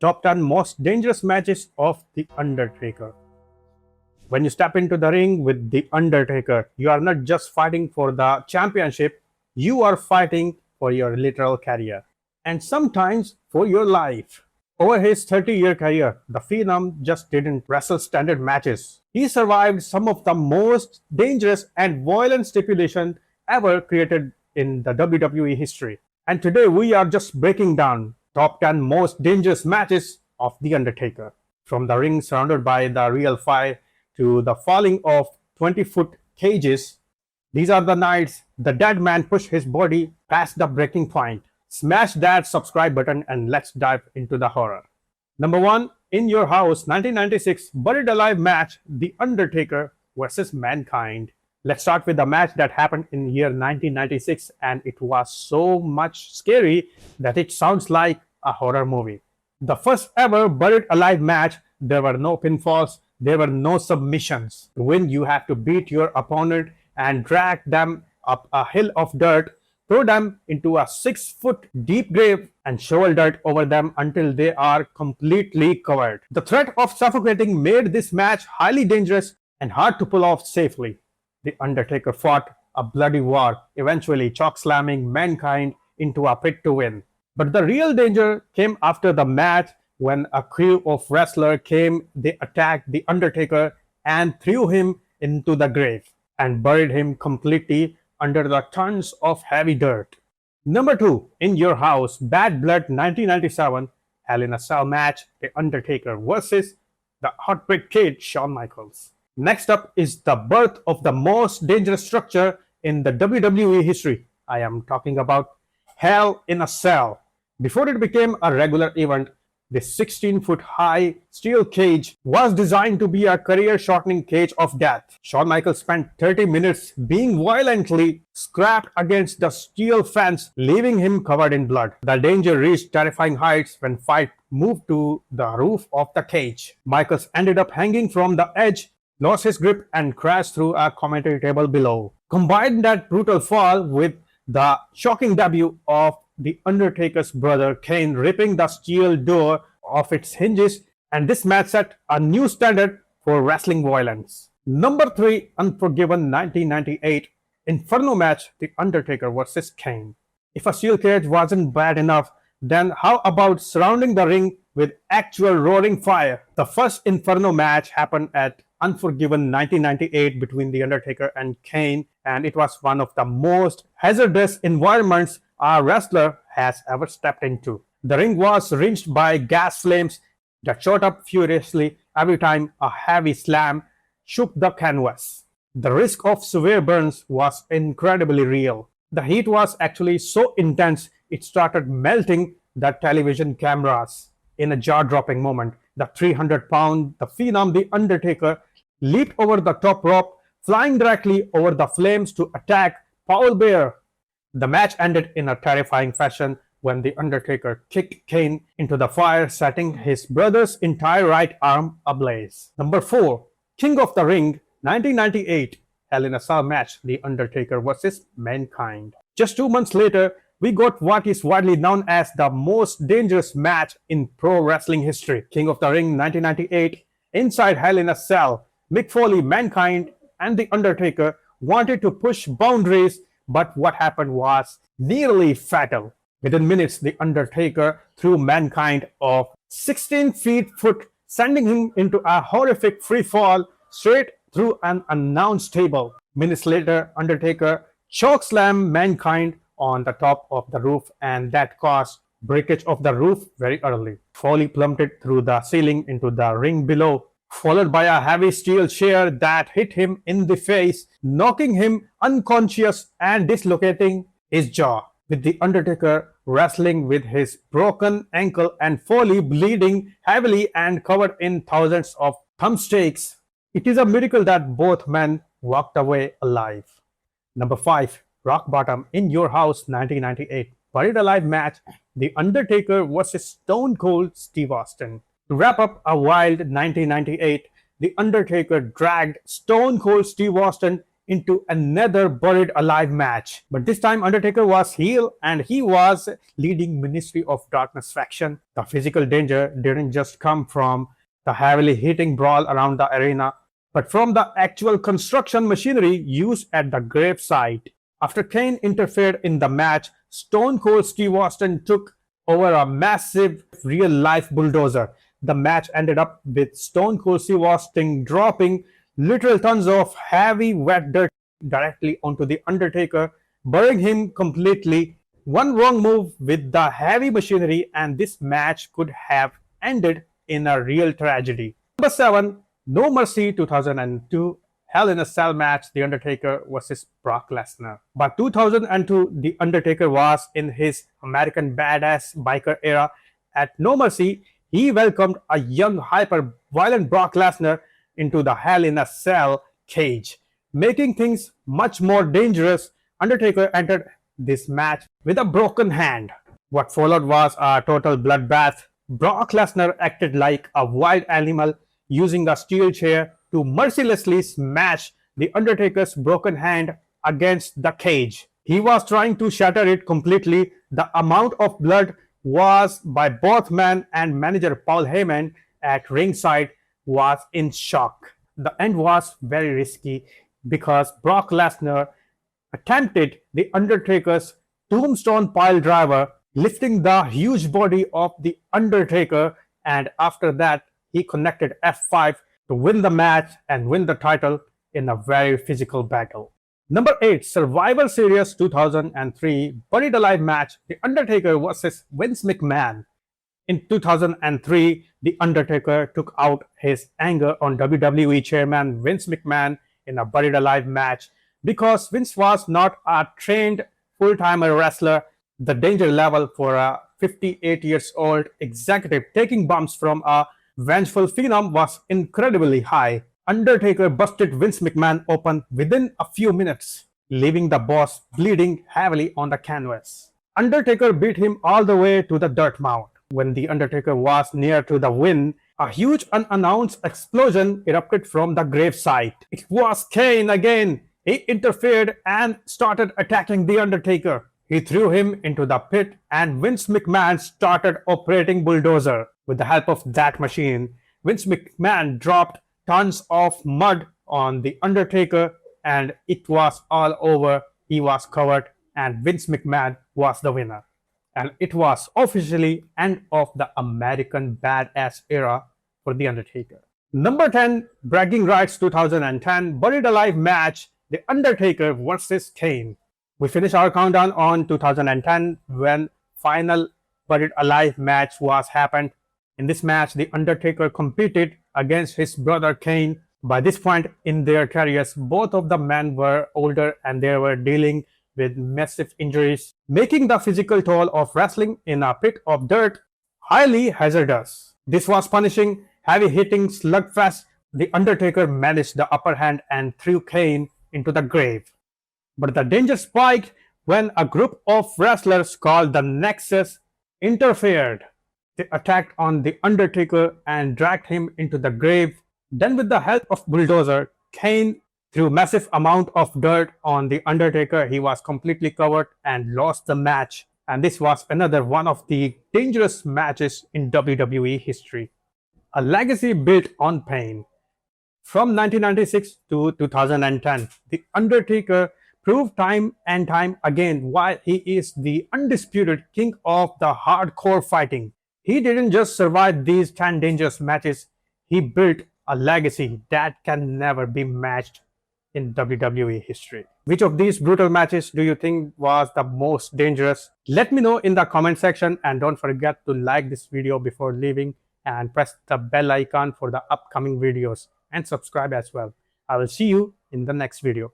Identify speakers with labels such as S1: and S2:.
S1: Top 10 most dangerous matches of The Undertaker. When you step into the ring with The Undertaker, you are not just fighting for the championship, you are fighting for your literal career and sometimes for your life. Over his 30-year career, the Phenom just didn't wrestle standard matches. He survived some of the most dangerous and violent stipulations ever created in the WWE history. And today we are just breaking down top 10 most dangerous matches of The Undertaker. From the ring surrounded by the real fire to the falling of 20-foot cages, these are the nights the dead man pushed his body past the breaking point. Smash that subscribe button and let's dive into the horror. Number 1, In Your House 1996 Buried Alive match, The Undertaker versus Mankind. Let's start with the match that happened in year 1996, and it was so much scary that it sounds like a horror movie. The first ever Buried Alive match, there were no pinfalls, there were no submissions. To win, you have to beat your opponent and drag them up a hill of dirt, throw them into a 6-foot deep grave, and shovel dirt over them until they are completely covered. The threat of suffocating made this match highly dangerous and hard to pull off safely. The Undertaker fought a bloody war, eventually choke-slamming Mankind into a pit to win. But the real danger came after the match when a crew of wrestlers came. They attacked The Undertaker and threw him into the grave and buried him completely under the tons of heavy dirt. Number 2, In Your House Bad Blood 1997 Hell in a Cell match, The Undertaker versus the Heartbreak Kid Shawn Michaels. Next up is the birth of the most dangerous structure in the WWE history. I am talking about Hell in a Cell. Before it became a regular event, this 16-foot high steel cage was designed to be a career-shortening cage of death. Shawn Michaels spent 30 minutes being violently scraped against the steel fence, leaving him covered in blood. The danger reached terrifying heights when Fight moved to the roof of the cage. Michaels ended up hanging from the edge, lost his grip, and crashed through a commentary table below. Combine that brutal fall with the shocking debut of The Undertaker's brother Kane ripping the steel door off its hinges, and this match set a new standard for wrestling violence. Number 3, Unforgiven 1998 Inferno match, The Undertaker versus Kane. If a steel cage wasn't bad enough, then how about surrounding the ring with actual roaring fire? The first Inferno match happened at Unforgiven 1998 between The Undertaker and Kane, and it was one of the most hazardous environments a wrestler has ever stepped into. The ring was rinsed by gas flames that shot up furiously every time a heavy slam shook the canvas. The risk of severe burns was incredibly real. The heat was actually so intense it started melting the television cameras. In a jaw-dropping moment, the 300-pound Phenom The Undertaker leaped over the top rope, flying directly over the flames to attack Paul Bearer. The match ended in a terrifying fashion when The Undertaker kicked Kane into the fire, setting his brother's entire right arm ablaze. Number 4, King of the Ring 1998 Hell in a Cell match, The Undertaker versus Mankind. Just 2 months later, we got what is widely known as the most dangerous match in pro wrestling history. King of the Ring 1998 Inside Hell in a Cell. Mick Foley, Mankind, and The Undertaker wanted to push boundaries, but what happened was nearly fatal. Within minutes, The Undertaker threw Mankind off 16 feet, sending him into a horrific free fall straight through an unannounced table. Minutes later, Undertaker chokeslammed Mankind on the top of the roof, and that caused breakage of the roof very early. Foley plummeted through the ceiling into the ring below, followed by a heavy steel chair that hit him in the face, knocking him unconscious and dislocating his jaw. With The Undertaker wrestling with his broken ankle and Foley bleeding heavily and covered in thousands of thumbstakes, it is a miracle that both men walked away alive. Number 5, Rock Bottom In Your House 1998 Buried Alive match, The Undertaker versus Stone Cold Steve Austin. To wrap up a wild 1998, The Undertaker dragged Stone Cold Steve Austin into another buried alive match. But this time Undertaker was heel and he was leading Ministry of Darkness faction. The physical danger didn't just come from the heavily hitting brawl around the arena, but from the actual construction machinery used at the gravesite. After Kane interfered in the match, Stone Cold Steve Austin took over a massive real-life bulldozer. The match ended up with Stone Cold Steve Austin dropping literal tons of heavy wet dirt directly onto the Undertaker, burying him completely. One wrong move with the heavy machinery and this match could have ended in a real tragedy. Number 7, No Mercy 2002 Hell in a Cell match, The Undertaker versus Brock Lesnar. By 2002, The Undertaker was in his American Badass biker era. At No Mercy, he welcomed a young, hyper-violent Brock Lesnar into the Hell in a Cell cage. Making things much more dangerous, Undertaker entered this match with a broken hand. What followed was a total bloodbath. Brock Lesnar acted like a wild animal, using a steel chair to mercilessly smash the Undertaker's broken hand against the cage. He was trying to shatter it completely. The amount of blood was by both man and manager Paul Heyman at ringside was in shock. The end was very risky because Brock Lesnar attempted the Undertaker's tombstone pile driver, lifting the huge body of the Undertaker, and after that he connected F5 to win the match and win the title in a very physical battle. Number 8, Survivor Series 2003 Buried Alive match, The Undertaker versus Vince McMahon. In 2003, The Undertaker took out his anger on WWE chairman Vince McMahon in a Buried Alive match. Because Vince was not a trained full-timer wrestler, the danger level for a 58-year-old executive taking bumps from a vengeful phenom was incredibly high. Undertaker busted Vince McMahon open within a few minutes, leaving the boss bleeding heavily on the canvas. Undertaker beat him all the way to the dirt mound. When the Undertaker was near to the win, a huge unannounced explosion erupted from the gravesite. It was Kane again. He interfered and started attacking the Undertaker. He threw him into the pit and Vince McMahon started operating bulldozer. With the help of that machine, Vince McMahon dropped tons of mud on the Undertaker and it was all over. He was covered and Vince McMahon was the winner. And it was officially end of the American Badass era for The Undertaker. Number 10, Bragging Rights 2010 Buried Alive match, The Undertaker versus Kane. We finish our countdown on 2010 when final Buried Alive match was happened. In this match, The Undertaker competed against his brother Kane. By this point in their careers, both of the men were older and they were dealing with massive injuries, making the physical toll of wrestling in a pit of dirt highly hazardous. This was punishing, heavy-hitting slugfest. The Undertaker managed the upper hand and threw Kane into the grave. But the danger spiked when a group of wrestlers called the Nexus interfered. They attacked on the Undertaker and dragged him into the grave. Then with the help of bulldozer, Kane threw massive amount of dirt on the Undertaker. He was completely covered and lost the match. And this was another one of the dangerous matches in WWE history. A legacy built on pain. From 1996 to 2010, The Undertaker proved time and time again why he is the undisputed king of the hardcore fighting. He didn't just survive these 10 dangerous matches, he built a legacy that can never be matched in WWE history. Which of these brutal matches do you think was the most dangerous? Let me know in the comment section and don't forget to like this video before leaving and press the bell icon for the upcoming videos and subscribe as well. I will see you in the next video.